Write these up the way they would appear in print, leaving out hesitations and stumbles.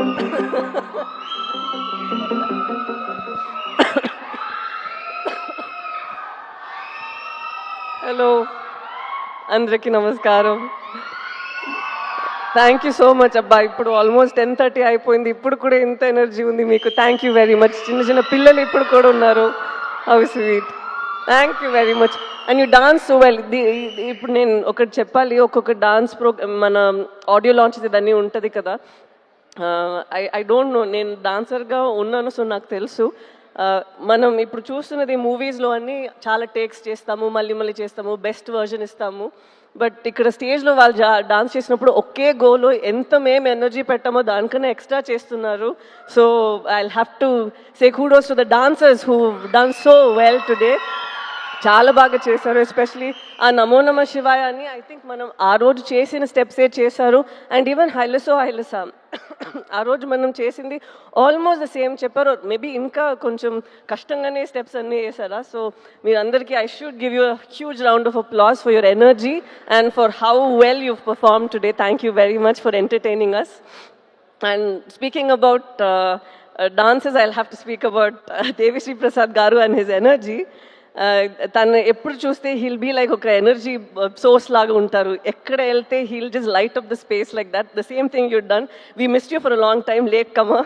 Hello, అందరికీ నమస్కారం. Thank you so much అబ్బా. ఇప్పుడు ఆల్మోస్ట్ 10:30 అయిపోయింది, ఇప్పుడు కూడా ఇంత ఎనర్జీ ఉంది మీకు. Thank you very much. చిన్న చిన్న పిల్లలు ఇప్పుడు కూడా ఉన్నారు. How sweet. Thank you very much. And you dance so well. ఇప్పుడు నేను ఒకటి చెప్పాలి, ఒక్కొక్క డాన్స్ మన ఆడియో లాంచ్ ఇదన్నీ ఉంటుంది కదా. ఐ డోంట్ నో, నేను డాన్సర్గా ఉన్నాను, సో నాకు తెలుసు. మనం ఇప్పుడు చూస్తున్నది మూవీస్లో అన్నీ చాలా టేక్స్ చేస్తాము, మళ్ళీ మళ్ళీ చేస్తాము, బెస్ట్ వర్జన్ ఇస్తాము. బట్ ఇక్కడ స్టేజ్లో వాళ్ళు డాన్స్ చేసినప్పుడు ఒకే గోలో ఎంత మేము ఎనర్జీ పెట్టామో దానికన్నా ఎక్స్ట్రా చేస్తున్నారు. So I have to say kudos to the dancers who done so well today. చాలా బాగా చేశారు. ఎస్పెషలీ ఆ నమో నమ శివాయ అని ఐ థింక్ మనం ఆ రోజు చేసిన స్టెప్సే చేశారు. అండ్ ఈవెన్ హైలసా ఆ రోజు మనం చేసింది ఆల్మోస్ట్ ద సేమ్ చెప్పారు. మేబీ ఇంకా కొంచెం కష్టంగానే స్టెప్స్ అన్నీ వేసారా. సో మీరందరికీ I should give you huge round of applause for your energy and for how well you perform today. Thank you very much for entertaining us. And speaking about dances, I'll have to speak about Devi Prasad Garu and his energy. తను ఎప్పుడు చూస్తే he'll be like ఒక energy source లాగా ఉంటారు. ఎక్కడ వెళ్తే he'll just light up the space like that. The same thing you done. We missed you for a long time. Latecomer,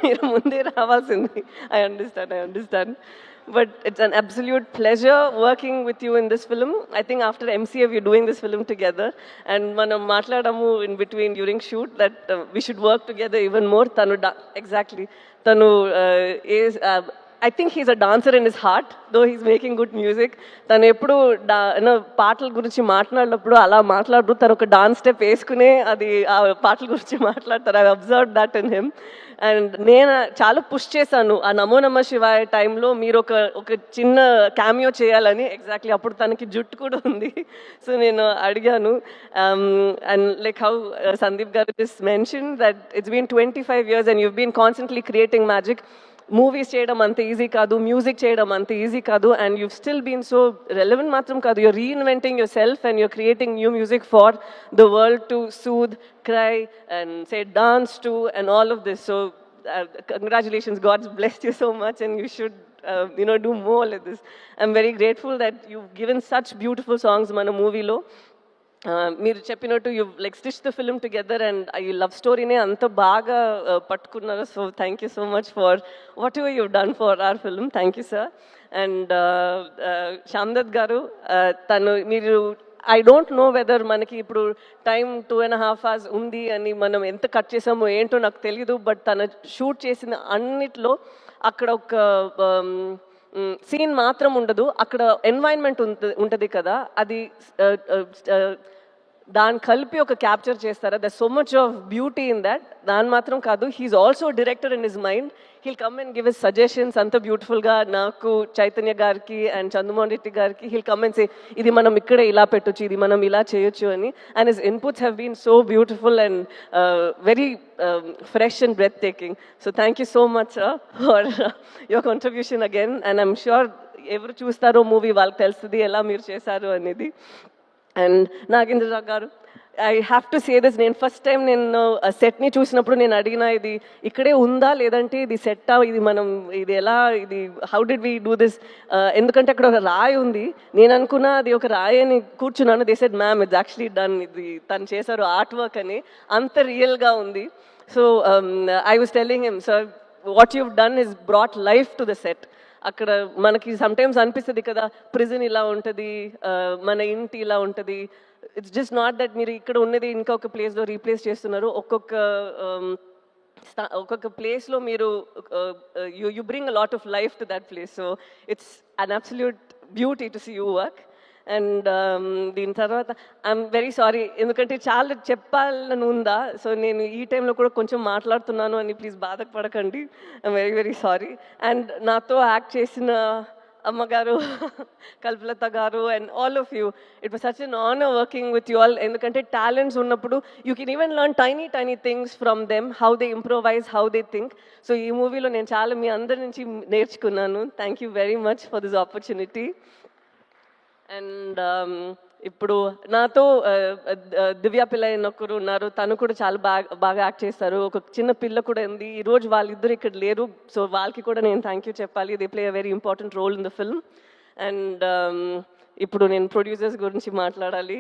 మీరు ముందే రావాల్సింది. I understand. But it's an absolute pleasure working with you in this film. I think after MCA we're doing this film together, and manam matladamu in between during shoot that we should work together even more. Tanu exactly. Tanu is I think he's a dancer in his heart, though he's making good music. తను ఎప్పుడు పాటల గురించి మాట్లాడినప్పుడు అలా మాట్లాడుతూ తను ఒక dance step వేసుకునే అది ఆ పాటల గురించి మాట్లాడతారు. I observe that in him. And నేను చాలా పుష్ చేశాను ఆ నమో నమ శివాయ టైంలో మీరు ఒక చిన్న క్యామియో చేయాలని. ఎగ్జాక్ట్లీ అప్పుడు తనకి జుట్టు కూడా ఉంది. సో నేను అడిగాను. అండ్ లైక్ హౌ సందీప్ గారు just mention that it's been 25 years and you've been constantly creating magic. Movies చేయడం అంత ఈజీ కాదు, మ్యూజిక్ చేయడం అంత ఈజీ కాదు. And you still been so relevant మాత్రం కాదు, you're reinventing yourself and you're creating new music for the world to soothe, cry and say dance to and all of this. So congratulations, God's blessed you so much and you should do more like this. I'm very grateful that you've given such beautiful songs mana movie lo. మీరు చెప్పినట్టు you like stitch the film together and ఈ love స్టోరీనే అంత బాగా పట్టుకున్నారు. So thank you so much for whatever you done for our film. Thank you sir. And Shamdat garu, మీరు I don't know whether మనకి ఇప్పుడు టైం 2.5 hours ఉంది అని మనం ఎంత కట్ చేసామో ఏంటో నాకు తెలీదు. బట్ తను షూట్ చేసిన అన్నిట్లో అక్కడ ఒక సీన్ మాత్రం ఉండదు, అక్కడ ఎన్వైరన్మెంట్ ఉంటుంది కదా, అది దాన్ని కలిపి ఒక క్యాప్చర్ చేస్తారా. There so much of beauty in that. దాని మాత్రం కాదు, he's also director in his mind. He'll come and give his suggestions అంత బ్యూటిఫుల్గా. నాకు చైతన్య గారికి అండ్ చంద్రమోహన్ రెడ్డి గారికి హీల్ కమ్ అండ్ సే ఇది మనం ఇక్కడే ఇలా పెట్టొచ్చు, ఇది మనం ఇలా చేయొచ్చు అని. And his inputs have been so beautiful and very fresh and breathtaking. So thank you so much for your contribution again. And I'm sure ఎవరు చూస్తారో మూవీ వాళ్ళకి తెలుస్తుంది ఎలా మీరు చేశారు అనేది. అండ్ నాగేంద్ర గారు, I have to say this. నేను ఫస్ట్ టైం నేను సెట్ని చూసినప్పుడు నేను అడిగిన ఇది ఇక్కడే ఉందా లేదంటే ఇది సెట్టా, ఇది మనం ఇది ఎలా, ఇది how did we do this, ఎందుకంటే అక్కడ ఒక రాయి ఉంది. నేను అనుకున్నా అది ఒక రాయి అని కూర్చున్నాను. They said ma'am it's actually done, ఇది తను చేశారు ఆర్ట్ వర్క్ అని. అంత రియల్గా ఉంది. So I was telling him, sir what you've done is brought life to the set. అక్కడ మనకి సమ్టైమ్స్ అనిపిస్తుంది కదా ప్రిజన్ ఇలా ఉంటుంది, మన ఇంటి ఇలా ఉంటుంది. ఇట్స్ జస్ట్ నాట్ దట్ మీరు ఇక్కడ ఉన్నది ఇంకొక ప్లేస్లో రీప్లేస్ చేస్తున్నారు. ఒక్కొక్క ప్లేస్లో మీరు you bring a lot of life to that place. So it's an absolute beauty to see you work. And దీని తర్వాత ఐఎమ్ వెరీ సారీ, ఎందుకంటే చాలా చెప్పాలని ఉందా. సో నేను ఈ టైంలో కూడా కొంచెం మాట్లాడుతున్నాను అని ప్లీజ్ బాధపడకండి. I'm very very sorry. And నాతో యాక్ట్ చేసిన అమ్మగారు, కల్పలత గారు and all of you, it was such an honour working with you all. ఎందుకంటే టాలెంట్స్ ఉన్నప్పుడు you can even learn tiny things from them, how they improvise, how they think. So ఈ మూవీలో నేను చాలా మీ అందరి నుంచి నేర్చుకున్నాను. Thank you very much for this opportunity. And ఇప్పుడు నాతో దివ్య పిల్ల ఒకరు ఉన్నారు, తను కూడా చాలా బాగా యాక్ట్ చేస్తారు. ఒక చిన్న పిల్ల కూడా ఉంది. ఈరోజు వాళ్ళిద్దరు ఇక్కడ లేరు, సో వాళ్ళకి కూడా నేను థ్యాంక్ యూ చెప్పాలి. They play a very important role in the film. And ఇప్పుడు నేను ప్రొడ్యూసర్స్ గురించి మాట్లాడాలి.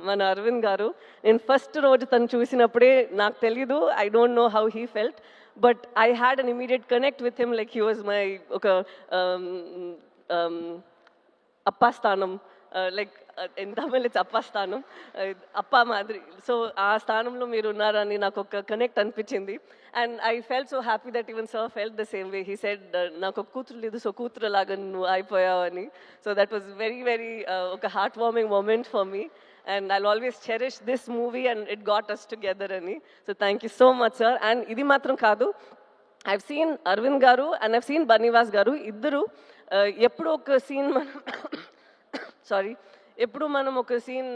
మన అరవింద్ గారు, నేను ఫస్ట్ రోజు తను చూసినప్పుడే నాకు తెలీదు, I don't know how he felt, but I had an immediate connect with him, like he was my ఒక అప్పా స్థానం, లైక్ ఇన్ తమిళ్ ఇట్స్ అప్పా స్థానం, అప్పా మాదిరి. సో ఆ స్థానంలో మీరు ఉన్నారని నాకు ఒక కనెక్ట్ అనిపించింది. And I felt so happy that even sir felt the same way. He said నాకు ఒక కూతురు లేదు, సో కూతురు లాగా నువ్వు అయిపోయావని. So that was very very ఒక heartwarming moment for me. And I'll always cherish this movie and it got us together ani. So thank you so much, sir. And idi matram kaadu, I've seen Arvind garu and I've seen Banivas garu iddaru eppudu oka scene manam sorry, ఎప్పుడు మనం ఒక scene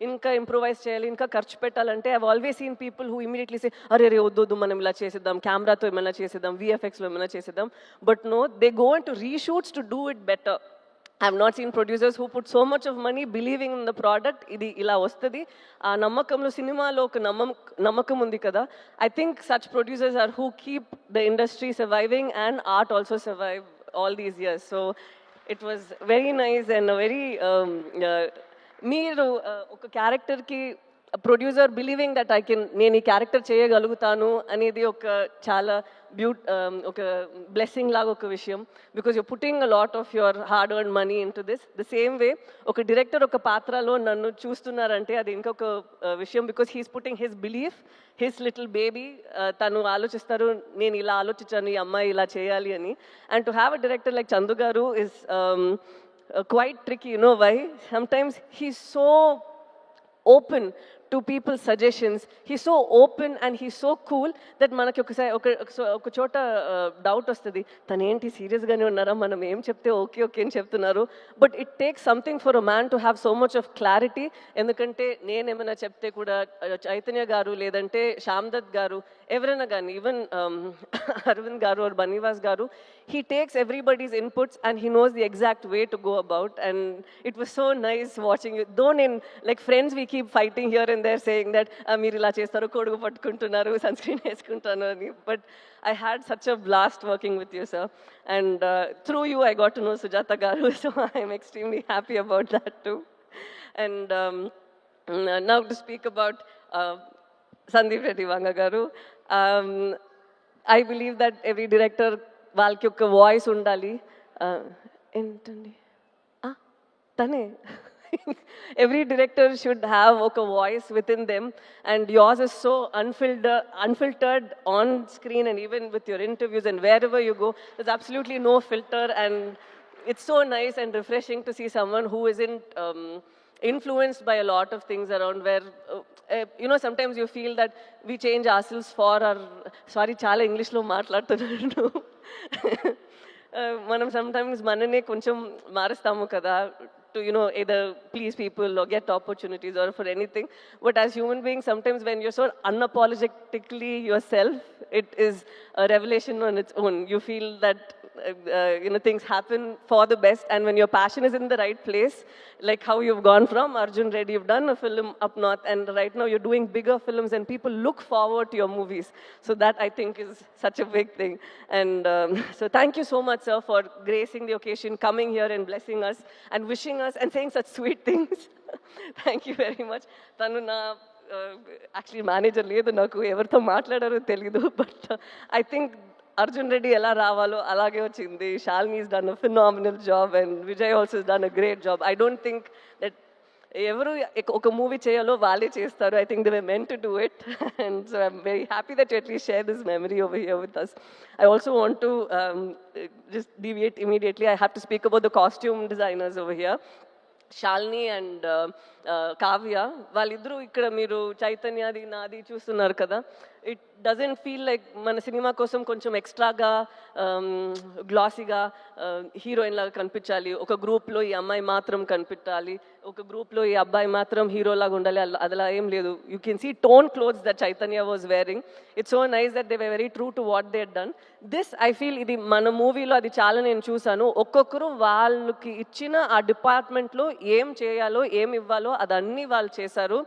ఇంకా improvise చేయాలి, ఇంకా ఖర్చు పెట్టాలంటే I always seen people who immediately say అరే రే వద్దు మనం ఇలా చేసేద్దాం, కెమెరాతో ఏమైనా చేసేద్దాం, విఎఫ్ఎక్స్లో ఏమైనా చేసేద్దాం. But no, they go in to reshoots to do it better. I have not seen producers who put so much of money believing in the product. Idi ila vastadi aa nammakamlo cinema lo oka nammakam undi kada. I think such producers are who keep the industry surviving and art also survive all these years. So it was very nice and a very meeru oka character ki producer believing that నేను ఈ character చేయగలుగుతాను అనేది ఒక చాలా ఒక blessing లాగా ఒక విషయం. Because you putting a lot of your hard earn money in to this. The same వే ఒక డైరెక్టర్ ఒక పాత్రలో నన్ను చూస్తున్నారంటే అది ఇంకొక విషయం. Because he's putting his belief, his little baby. తను ఆలోచిస్తారు నేను ఇలా ఆలోచించాను, ఈ అమ్మాయి ఇలా చేయాలి అని. And to have a director like Chandu గారు is quite tricky, you know why? Sometimes he's so open to people's suggestions. He's so open and he's so cool that manaki oka chota doubt ostadi, tanu enti serious gaane unnara, manam em chepte okay okay ani cheptunnaru. But it takes something for a man to have so much of clarity. Endukante nenu emana chepte kuda Chaitanya garu ledante Shamdad garu ఎవరైనా కానీ, even Arvind గారు or Banivas garu, he takes everybody's inputs and he knows the exact way to go about. And it was so nice watching you. Though in like friends we keep fighting here and there saying that మీరు ఇలా చేస్తారు, కొడుకు పట్టుకుంటున్నారు, sun screen వేసుకుంటాను అని. But I had such a blast working with you, sir. And through you I got to know Sujata garu, so I am extremely happy about that too. And now to speak about Sandeep Reddy Vanga garu. I believe that every director వాళ్ళకి ఒక voice ఉండాలి. ఏంటండి తనే every director should have a voice within them, and yours is so unfiltered on screen and even with your interviews and wherever you go, there's absolutely no filter. And it's so nice and refreshing to see someone who isn't influenced by a lot of things around, where you know, sometimes you feel that we change ourselves for our sorry chala English lo maatladutunnaru manam sometimes manane koncham marustamu kada to, you know, either please people or get opportunities or for anything. But as human beings, sometimes when you're so unapologetically yourself, it is a revelation on its own. You feel that you know, things happen for the best, and when your passion is in the right place, like how you've gone from Arjun Reddy, you've done a film up north, and right now you're doing bigger films and people look forward to your movies. So that I think is such a big thing. And so thank you so much, sir, for gracing the occasion, coming here and blessing us and wishing us and saying such sweet things. Thank you very much. Tanu na actually manager ledu naku evartho maatladaro telidu, but I think Arjun Reddy ఎలా రావాలో అలాగే వచ్చింది. Shalini has done a phenomenal job and Vijay also has done a great job. I don't think that ఎవరు ఒక movie చేయాలో వాళ్ళే చేస్తారు. I think they were meant to do it. And so I'm very happy that you at least share this memory over here with us. I also want to just deviate immediately. I have to speak about the costume designers over here. Shalini and Kavya, వాళ్ళిద్దరూ ఇక్కడ మీరు చైతన్యది నాది చూస్తున్నారు కదా. It doesn't feel like మన cinema కోసం కొంచెం ఎక్స్ట్రాగా గ్లాసీగా హీరోయిన్ లాగా కనిపించాలి, ఒక గ్రూప్లో ఈ అమ్మాయి మాత్రం కనిపించాలి, ఒక గ్రూప్లో ఈ అబ్బాయి మాత్రం హీరోలాగా ఉండాలి, అలా ఏం లేదు. You can see tone clothes that Chaitanya was wearing. It's so nice that they were very true to what they had done. This I feel ఇది మన మూవీలో అది చాలా నేను చూసాను. ఒక్కొక్కరు వాళ్ళకి ఇచ్చిన ఆ డిపార్ట్మెంట్లో ఏం చేయాలో ఏం ఇవ్వాలో అదన్నీ వాళ్ళు చేశారు.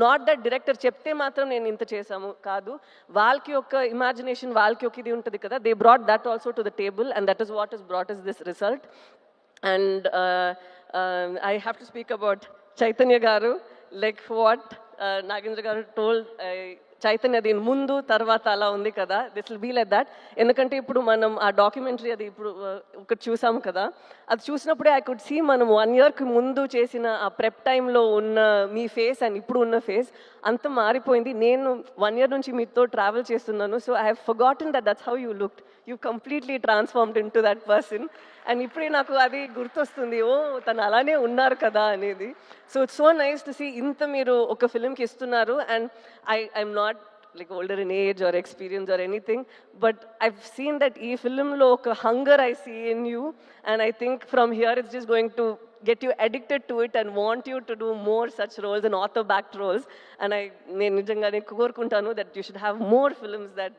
నాట్ దట్ డైరెక్టర్ చెప్తే మాత్రం నేను ఇంత చేశాము కాదు, వాళ్ళకి ఒక ఇమాజినేషన్, వాళ్ళకి ఒక ఇది ఉంటుంది కదా, they brought that also to the table and that is what is brought is this result. And I have to speak about Chaitanya garu. Like what Nagendra గారు టోల్డ్, చైతన్య దీని ముందు తర్వాత అలా ఉంది కదా, this will be like that. ఎందుకంటే ఇప్పుడు మనం ఆ డాక్యుమెంటరీ అది ఇప్పుడు ఒకటి చూసాము కదా, అది చూసినప్పుడే ఐ కుడ్ సీ మనం 1 yearకి ముందు చేసిన ఆ ప్రెప్ టైంలో ఉన్న మీ ఫేస్ అండ్ ఇప్పుడు ఉన్న ఫేస్ అంత మారిపోయింది. నేను 1 year నుంచి మీతో ట్రావెల్ చేస్తున్నాను, so I have forgotten that's how you looked. You completely transformed in to that person. And ఇప్పుడే నాకు అది గుర్తొస్తుంది, ఓ తను అలానే ఉన్నారు కదా అనేది. So it's so nice to see ఇంత మీరు ఒక ఫిల్మ్కి ఇస్తున్నారు. And I'm not like older in age or experience or anything, but I've seen that ee film lo oka hunger I see in you, and I think from here it's just going to get you addicted to it and want you to do more such roles and author backed roles. And నేను నిజంగానే కోరుకుంటాను that you should have more films that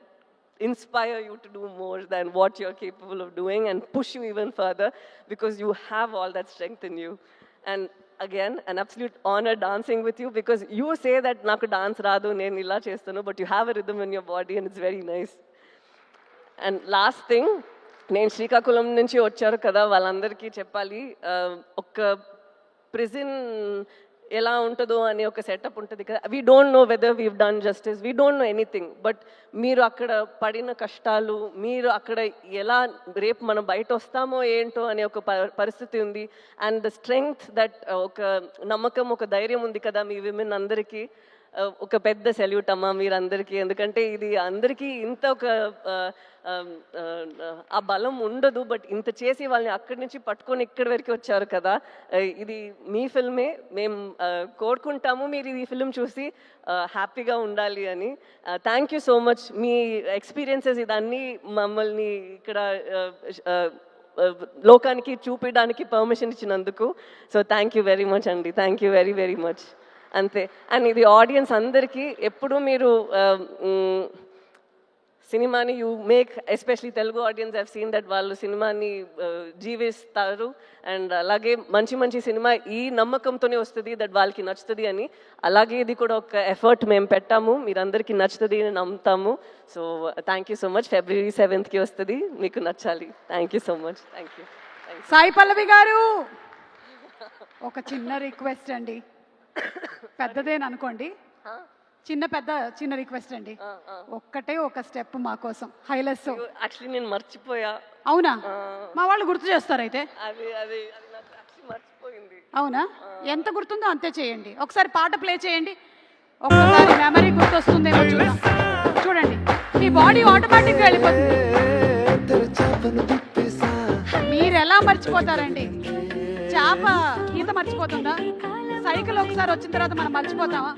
inspire you to do more than what you're capable of doing and push you even further, because you have all that strength in you. And again, an absolute honor dancing with you, because you say that naku dance raadu, nenu illa chestanu, but you have a rhythm in your body and it's very nice. And last thing, నేను శ్రీకాకుళం నుంచి వచ్చారు కదా, వాళ్ళందరికీ చెప్పాలి, ఒక prison ఎలా ఉంటుందో అనే ఒక సెటప్ ఉంటుంది కదా. We don't know whether weave done justice, we don't know anything, but మీరు అక్కడ పడిన కష్టాలు, మీరు అక్కడ ఎలా రేపు మనం బయట వస్తామో ఏంటో అనే ఒక పరిస్థితి ఉంది. అండ్ ద స్ట్రెంగ్త్ దట్, ఒక నమ్మకం, ఒక ధైర్యం ఉంది కదా మీ విమెన్ అందరికీ. ఒక పెద్ద సెల్యూట్ అమ్మా మీరందరికీ, ఎందుకంటే ఇది అందరికీ ఇంత ఒక ఆ బలం ఉండదు, బట్ ఇంత చేసి వాళ్ళని అక్కడి నుంచి పట్టుకొని ఇక్కడి వరకు వచ్చారు కదా. ఇది మీ ఫిల్మే, మేము కోరుకుంటాము మీరు ఈ ఫిల్మ్ చూసి హ్యాపీగా ఉండాలి అని. థ్యాంక్ యూ సో మచ్, మీ ఎక్స్పీరియన్సెస్ ఇదన్నీ మమ్మల్ని ఇక్కడ లోకానికి చూపించడానికి పర్మిషన్ ఇచ్చినందుకు. So thank you very much అండి, thank you very very much. అంతే. అండ్ ఇది ఆడియన్స్ అందరికీ ఎప్పుడు మీరు సినిమాని you make, especially Telugu audience, I've seen that వాళ్ళు సినిమాని జీవిస్తారు. అండ్ అలాగే మంచి మంచి సినిమా ఈ నమ్మకంతోనే వస్తుంది దట్ వాళ్ళకి నచ్చుతుంది అని. అలాగే ఇది కూడా ఒక ఎఫర్ట్ మేము పెట్టాము, మీరందరికీ నచ్చుతుంది అని నమ్ముతాము. So thank you so much. February 7th వస్తుంది, మీకు నచ్చాలి. Thank you so much. Thank you. Sai Pallavi garu, ఒక చిన్న రిక్వెస్ట్ అండి, పెద్దదేననుకోండి, చిన్న రిక్వెస్ట్ అండి, ఒక్కటే ఒక స్టెప్ మా కోసం హైలెస్. యాక్చువల్లీ నేను మర్చిపోయా. అవునా? మా వాళ్ళు గుర్తు చేస్తారు అయితే. అది అది నాకు యాక్చువల్లీ మర్చిపోయింది. అవునా? ఎంత గుర్తుందో అంతే చేయండి. ఒకసారి పాట ప్లే చేయండి, ఒక్కసారి మెమరీ గుర్తొస్తుందేమో చూద్దాం. చూడండి, మీ బాడీ ఆటోమేటిక్గా వెళ్ళిపోతుంది. మీరు ఎలా మర్చిపోతారండి? చేప ఈత మర్చిపోతుందా? సైకిల్ ఒకసారి వచ్చిన తర్వాత మనం మర్చిపోతామా?